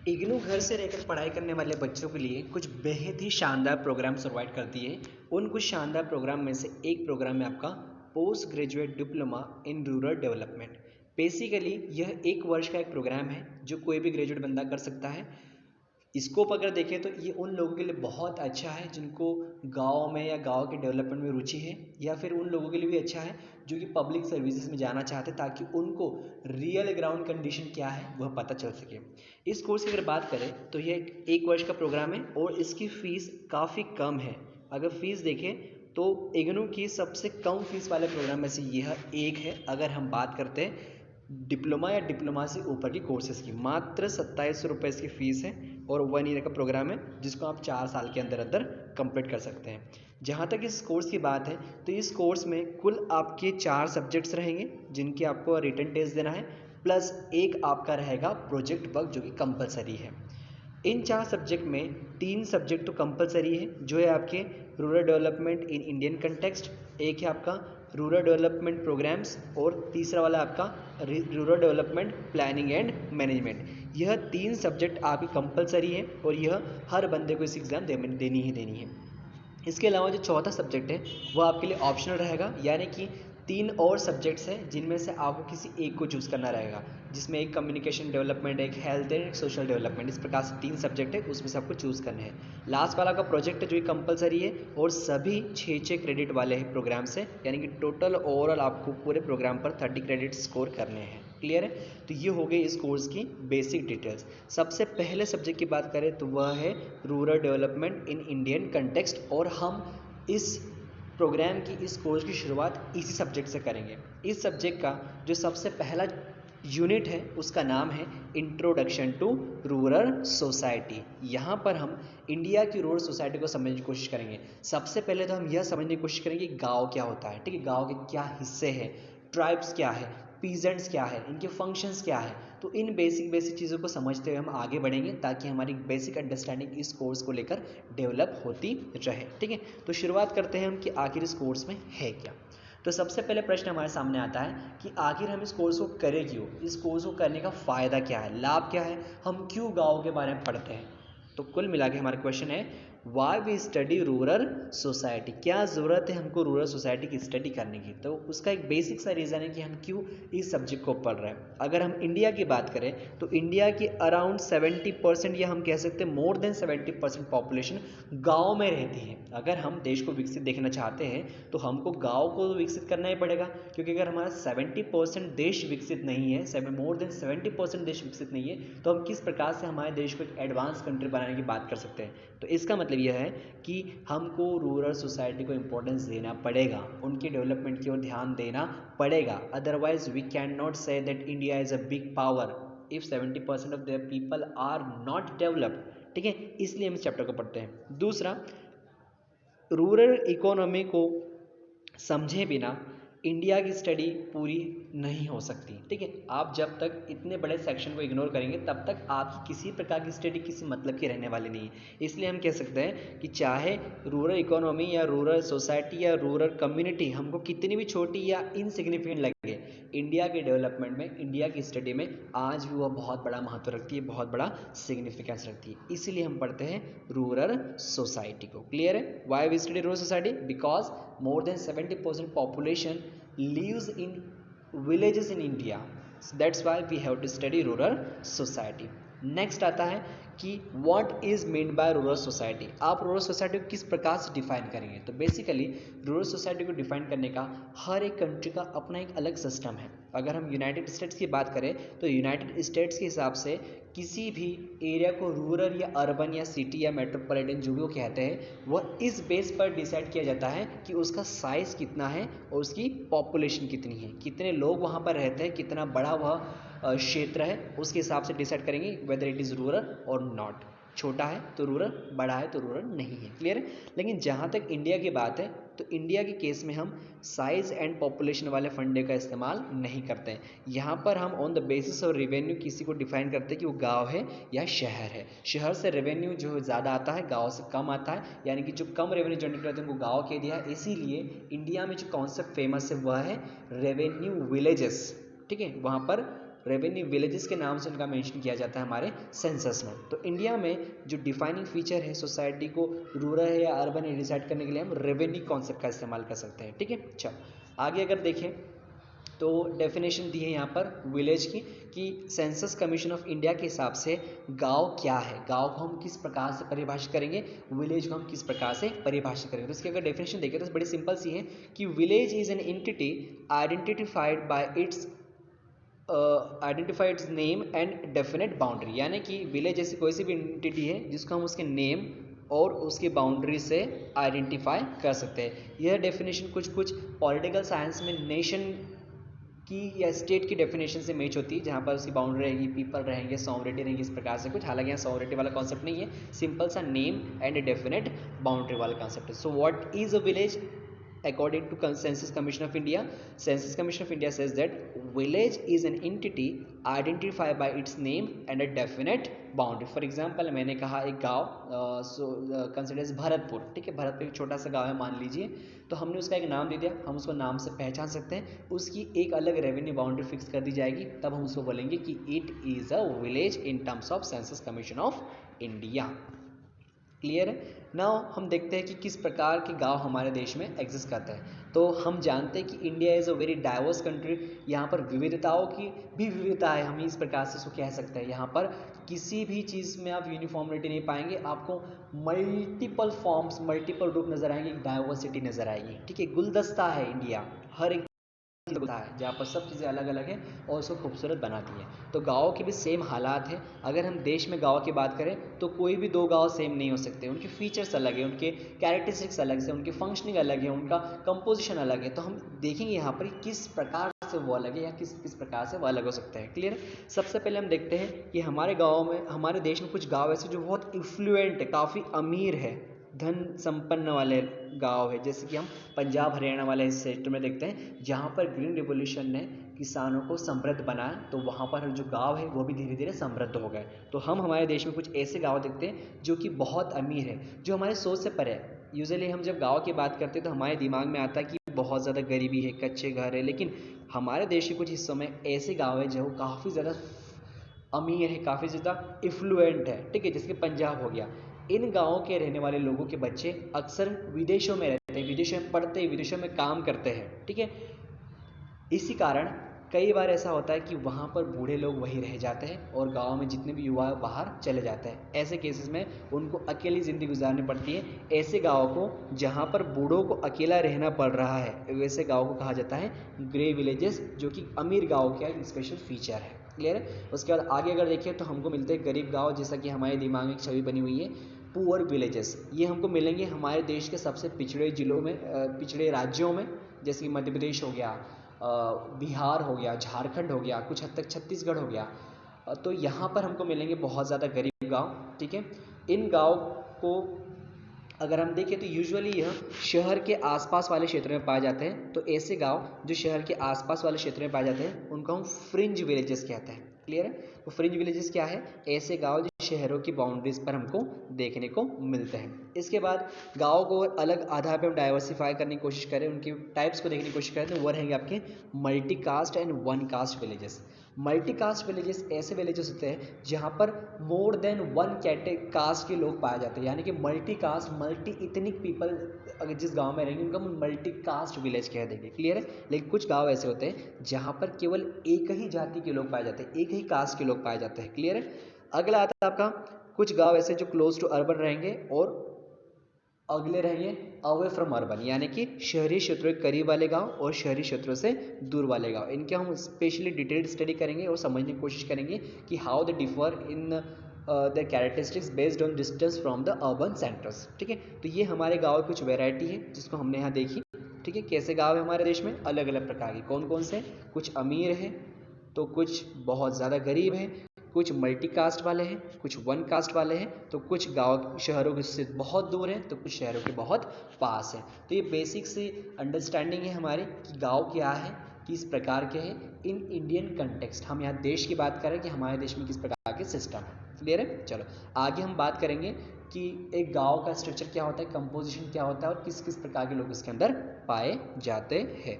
इग्नू घर से रहकर पढ़ाई करने वाले बच्चों के लिए कुछ बेहद ही शानदार प्रोग्राम्स प्रोवाइड करती है। उन कुछ शानदार प्रोग्राम में से एक प्रोग्राम है आपका post graduate diploma in rural development. Basically यह 1 वर्ष का एक प्रोग्राम है जो कोई भी ग्रेजुएट बंदा कर सकता है। स्कोप अगर देखें तो ये उन लोगों के लिए बहुत अच्छा है जिनको गाँव में या गाँव के डेवलपमेंट में रुचि है, या फिर उन लोगों के लिए भी अच्छा है जो कि पब्लिक सर्विसेज में जाना चाहते हैं ताकि उनको रियल ग्राउंड कंडीशन क्या है वह पता चल सके। इस कोर्स की अगर बात करें तो ये 1 वर्ष का प्रोग्राम है और इसकी फ़ीस काफ़ी कम है। अगर फ़ीस देखें तो इग्नू की सबसे कम फीस वाले प्रोग्राम में से यह एक है। अगर हम बात करते हैं डिप्लोमा या डिप्लोमा से ऊपर की कोर्सेज़ की, मात्र 2700 रुपये इसकी फ़ीस है और 1 ईयर का प्रोग्राम है जिसको आप 4 साल के अंदर अंदर कंप्लीट कर सकते हैं। जहाँ तक इस कोर्स की बात है तो इस कोर्स में कुल आपके 4 सब्जेक्ट्स रहेंगे जिनकी आपको रिटन टेस्ट देना है, प्लस एक आपका रहेगा प्रोजेक्ट वर्क जो कि कंपलसरी है। इन 4 सब्जेक्ट में 3 सब्जेक्ट तो कंपलसरी है जो है आपके rural development in Indian context, एक है आपका रूरल डेवलपमेंट प्रोग्राम्स और तीसरा वाला आपका rural development planning and management. यह 3 सब्जेक्ट आपकी कंपलसरी है और यह हर बंदे को इस एग्ज़ाम देनी ही देनी है। इसके अलावा जो चौथा सब्जेक्ट है वो आपके लिए ऑप्शनल रहेगा, यानी कि 3 और सब्जेक्ट्स हैं जिनमें से आपको किसी एक को चूज़ करना रहेगा, जिसमें एक कम्युनिकेशन डेवलपमेंट, एक हेल्थ एंड एक सोशल डेवलपमेंट। इस प्रकार से 3 सब्जेक्ट है, उसमें से आपको चूज़ करने हैं। लास्ट वाला का प्रोजेक्ट है जो कि कंपलसरी है और सभी 6-6 क्रेडिट वाले प्रोग्राम्स हैं, यानी कि टोटल ओवरऑल आपको पूरे प्रोग्राम पर 30 क्रेडिट स्कोर करने हैं। क्लियर है? तो ये हो गई इस कोर्स की बेसिक डिटेल्स। सबसे पहले सब्जेक्ट की बात करें तो वह है rural development in Indian context, और हम इस प्रोग्राम की इस कोर्स की शुरुआत इसी सब्जेक्ट से करेंगे। इस सब्जेक्ट का जो सबसे पहला यूनिट है उसका नाम है इंट्रोडक्शन टू रूरल सोसाइटी। यहाँ पर हम इंडिया की रूरल सोसाइटी को समझने की कोशिश करेंगे। सबसे पहले तो हम यह समझने की कोशिश करेंगे कि गाँव क्या होता है, ठीक है, गाँव के क्या हिस्से हैं, ट्राइब्स क्या है, पीजेंट्स क्या है, इनके फंक्शंस क्या है। तो इन बेसिक चीज़ों को समझते हुए हम आगे बढ़ेंगे ताकि हमारी बेसिक अंडरस्टैंडिंग इस कोर्स को लेकर डेवलप होती रहे। ठीक है, तो शुरुआत करते हैं हम कि आखिर इस कोर्स में है क्या। तो सबसे पहले प्रश्न हमारे सामने आता है कि आखिर हम इस कोर्स को करें क्यों, इस कोर्स को करने का फ़ायदा क्या है, लाभ क्या है, हम क्यों गाँव के बारे में पढ़ते हैं। तो कुल मिला के हमारा क्वेश्चन है why we study rural society, क्या ज़रूरत है हमको रूरल सोसाइटी की स्टडी करने की। तो उसका एक बेसिक सा रीज़न है कि हम क्यों इस सब्जेक्ट को पढ़ रहे हैं। अगर हम इंडिया की बात करें तो इंडिया की अराउंड 70% या हम कह सकते हैं मोर देन 70% पॉपुलेशन गाँव में रहती है। अगर हम देश को विकसित देखना चाहते हैं तो हमको गाँव को विकसित करना ही पड़ेगा, क्योंकि अगर हमारा 70% देश विकसित नहीं है, मोर देन 70% देश विकसित नहीं है, तो हम किस प्रकार से हमारे देश को एक एडवांस कंट्री बनाने की बात कर सकते हैं। तो इसका मतलब यह है कि हमको रूरल सोसाइटी को इम्पोर्टेंस देना पड़ेगा, उनके डेवलपमेंट की ओर ध्यान देना पड़ेगा। Otherwise we can not say that India is a big power if 70% of their people are not developed. ठीक है, इसलिए हम इस चैप्टर को पढ़ते हैं। दूसरा, रूरल इकोनॉमी को समझे बिना इंडिया की स्टडी पूरी नहीं हो सकती। ठीक है, आप जब तक इतने बड़े सेक्शन को इग्नोर करेंगे तब तक आपकी किसी प्रकार की स्टडी किसी मतलब की रहने वाली नहीं है। इसलिए हम कह सकते हैं कि चाहे रूरल इकोनॉमी या रूरल सोसाइटी या रूरल कम्युनिटी हमको कितनी भी छोटी या इनसिग्निफिकेंट लगे, इंडिया के डेवलपमेंट में, इंडिया की स्टडी में आज भी वह बहुत बड़ा महत्व रखती है, बहुत बड़ा सिग्निफिकेंस रखती है। इसीलिए हम पढ़ते हैं रूरल सोसाइटी को। क्लियर है? Why we study rural society? Because more than 70% population lives in villages in India. So that's why we have to study rural society. Next आता है कि what is mean by rural society. आप rural society को किस प्रकार से define करेंगे। तो बेसिकली रूरल सोसाइटी को डिफाइन करने का हर एक कंट्री का अपना एक अलग सिस्टम है। अगर हम यूनाइटेड स्टेट्स की बात करें तो यूनाइटेड स्टेट्स के हिसाब से किसी भी एरिया को रूरल या अर्बन या सिटी या मेट्रोपॉलिटन जो भी वो कहते हैं, वह इस बेस पर डिसाइड किया जाता है कि उसका साइज़ कितना है और उसकी पॉपुलेशन कितनी है, कितने लोग वहाँ पर रहते हैं, कितना बड़ा वह क्षेत्र है, उसके हिसाब से डिसाइड करेंगे वेदर इट इज़ रूरल और नॉट। छोटा है तो रूरल, बड़ा है तो रूरल नहीं है। क्लियर है? लेकिन जहाँ तक इंडिया की बात है तो इंडिया के केस में हम साइज़ एंड पॉपुलेशन वाले फंडे का इस्तेमाल नहीं करते हैं। यहाँ पर हम on the basis of revenue किसी को डिफाइन करते हैं कि वो गांव है या शहर है। शहर से रेवेन्यू जो ज़्यादा आता है, गांव से कम आता है, यानी कि जो कम रेवेन्यू जनरेट करते हैं उनको गाँव कह दिया है। इसीलिए इंडिया में जो कॉन्सेप्ट फेमस है वह है रेवेन्यू विलेजेस। ठीक है, वहाँ पर रेवेन्यू विलेजेस के नाम से उनका मेंशन किया जाता है हमारे सेंसस में। तो इंडिया में जो डिफाइनिंग फीचर है सोसाइटी को रूरल है या अर्बन है डिसाइड करने के लिए हम रेवेन्यू कॉन्सेप्ट का इस्तेमाल कर सकते हैं। ठीक है, चलो आगे अगर देखें तो डेफिनेशन दी है यहाँ पर विलेज की कि सेंसस कमीशन ऑफ इंडिया के हिसाब से गांव क्या है, गांव को हम किस प्रकार से परिभाषित करेंगे, विलेज को हम किस प्रकार से परिभाषित करेंगे। तो इसकी अगर डेफिनेशन देखें तो बड़ी सिंपल सी है कि village is an entity identified by it's identified name and definite boundary, यानी कि विलेज ऐसी कोई सी भी एंटिटी है जिसको हम उसके नेम और उसकी बाउंड्री से आइडेंटिफाई कर सकते हैं। यह डेफिनेशन कुछ पॉलिटिकल साइंस में नेशन की या स्टेट की डेफिनेशन से मैच होती है, जहाँ पर उसकी बाउंड्री रहेगी, पीपल रहेंगे, सॉवरेटी रहेगी, इस प्रकार से कुछ। हालांकि यहाँ सॉवरेटी वाला कॉन्सेप्ट नहीं है, सिंपल सा नेम एंड डेफिनेट बाउंड्री वाला कॉन्सेप्ट है। So what is a village according to Census Commission of India? Census Commission of India says that village is an entity identified by its name and a definite boundary. For example, मैंने कहा एक गांव considers Bharatpur, ठीक है, भरतपुर एक छोटा सा गांव है मान लीजिए, तो हमने उसका एक नाम दे दिया, हम उसको नाम से पहचान सकते हैं, उसकी एक अलग रेवेन्यू बाउंड्री फिक्स कर दी जाएगी, तब हम उसको बोलेंगे कि it is a village in terms of census commission of India. Clear है। नाउ हम देखते हैं कि किस प्रकार के गांव हमारे देश में एग्जिस्ट करते हैं। तो हम जानते हैं कि India is a very diverse country, यहाँ पर विविधताओं की भी विविधता है, हम इस प्रकार से इसको कह सकते हैं। यहाँ पर किसी भी चीज़ में आप यूनिफॉर्मिटी नहीं पाएंगे, आपको मल्टीपल फॉर्म्स, मल्टीपल रूप नजर आएंगे, डाइवर्सिटी नजर आएगी। ठीक है, गुलदस्ता है इंडिया, हर एक होता है जहाँ पर सब चीज़ें अलग अलग हैं और उसको खूबसूरत बनाती हैं। तो गाँव के भी सेम हालात हैं। अगर हम देश में गाँव की बात करें तो कोई भी दो गाँव सेम नहीं हो सकते, उनके फीचर्स अलग हैं, उनके कैरेक्टरिस्टिक्स अलग से, उनकी फंक्शनिंग अलग है, उनका कंपोजिशन अलग है। तो हम देखेंगे यहाँ पर किस प्रकार से वो अलग है या किस किस प्रकार से वो अलग हो सकते हैं। क्लियर। सबसे पहले हम देखते हैं कि हमारे गाँव में, हमारे देश में कुछ गाँव ऐसे जो बहुत इन्फ्लुएंट है, काफ़ी अमीर है, धन संपन्न वाले गांव है, जैसे कि हम पंजाब हरियाणा वाले इस क्षेत्र में देखते हैं, जहां पर ग्रीन रिवॉल्यूशन ने किसानों को समृद्ध बनाया, तो वहां पर जो गांव है वो भी धीरे धीरे समृद्ध हो गए। तो हम हमारे देश में कुछ ऐसे गांव देखते हैं जो कि बहुत अमीर है, जो हमारे सोच से परे है। यूजुअली हम जब गाँव की बात करते हैं तो हमारे दिमाग में आता है कि बहुत ज़्यादा गरीबी है, कच्चे घर है, लेकिन हमारे देश के कुछ हिस्सों में ऐसे गाँव है जो काफ़ी ज़्यादा अमीर है, काफ़ी ज़्यादा इफ्लुएंट है। ठीक है, जैसे कि पंजाब हो गया। इन गाँवों के रहने वाले लोगों के बच्चे अक्सर विदेशों में रहते हैं, विदेशों में पढ़ते हैं, विदेशों में काम करते हैं। ठीक है, इसी कारण कई बार ऐसा होता है कि वहाँ पर बूढ़े लोग वहीं रह जाते हैं और गांव में जितने भी युवा बाहर चले जाते हैं। ऐसे केसेस में उनको अकेली ज़िंदगी गुजारनी पड़ती है। ऐसे गाँव को जहाँ पर बूढ़ों को अकेला रहना पड़ रहा है, वैसे गाँव को कहा जाता है ग्रे विलेजेस, जो कि अमीर गाँव का एक स्पेशल फीचर है। क्लियर है। उसके बाद आगे अगर देखें तो हमको मिलते हैं गरीब गाँव, जैसा कि हमारे दिमाग में एक छवि बनी हुई है पुअर विलेजेस। ये हमको मिलेंगे हमारे देश के सबसे पिछड़े जिलों में, पिछड़े राज्यों में, जैसे कि मध्य प्रदेश हो गया, बिहार हो गया, झारखंड हो गया, कुछ हद तक छत्तीसगढ़ हो गया। तो यहाँ पर हमको मिलेंगे बहुत ज़्यादा गरीब गांव। ठीक है, इन गांव को अगर हम देखें तो यूजुअली यह शहर के आसपास वाले क्षेत्र में पाए जाते हैं। तो ऐसे गांव जो शहर के आसपास वाले क्षेत्र में पाए जाते हैं उनको हम फ्रिंज विलेजेस कहते हैं। क्लियर है। तो फ्रिंज विलेजेस क्या है? ऐसे गांव जो शहरों की बाउंड्रीज पर हमको देखने को मिलते हैं। इसके बाद गाँव को अलग आधार पर हम डाइवर्सिफाई करने की कोशिश करें, उनके टाइप्स को देखने की कोशिश करें, तो वो रहेंगे आपके multi caste and one caste villages. Multi caste villages ऐसे विलेजेस होते हैं जहाँ पर मोर देन वन कास्ट के लोग पाए जाते हैं, यानी कि multi caste, multi ethnic people अगर जिस गांव में रहेंगे उनको हम मल्टी कास्ट विलेज कह देंगे। क्लियर है। लेकिन कुछ गांव ऐसे होते हैं जहाँ पर केवल एक ही जाति के लोग पाए जाते हैं, एक ही कास्ट के लोग पाए जाते हैं। क्लियर है। अगला आता है आपका कुछ गांव ऐसे जो क्लोज टू अर्बन रहेंगे और अगले रहेंगे अवे फ्रॉम अर्बन, यानी कि शहरी क्षेत्रों के करीब वाले गांव और शहरी क्षेत्रों से दूर वाले गांव। इनके हम स्पेशली डिटेल्ड स्टडी करेंगे और समझने की कोशिश करेंगे कि how they differ in the characteristics based on distance from the urban centres. ठीक है, तो ये हमारे गाँव की कुछ वेराइटी है जिसको हमने यहाँ देखी। ठीक है, कैसे गाँव है हमारे देश में, अलग अलग प्रकार के, कौन कौन से, कुछ अमीर हैं तो कुछ बहुत ज़्यादा गरीब हैं, कुछ मल्टी कास्ट वाले हैं, कुछ वन कास्ट वाले हैं, तो कुछ गांव शहरों से बहुत दूर हैं तो कुछ शहरों के बहुत पास हैं। तो ये बेसिक सी अंडरस्टैंडिंग है हमारी कि गांव क्या है, किस प्रकार के हैं इन इंडियन कंटेक्स्ट। हम यहाँ देश की बात करें कि हमारे देश में किस प्रकार के सिस्टम है। क्लियर है। चलो आगे हम बात करेंगे कि एक गाँव का स्ट्रक्चर क्या होता है, कंपोजिशन क्या होता है और किस किस प्रकार के लोग इसके अंदर पाए जाते हैं।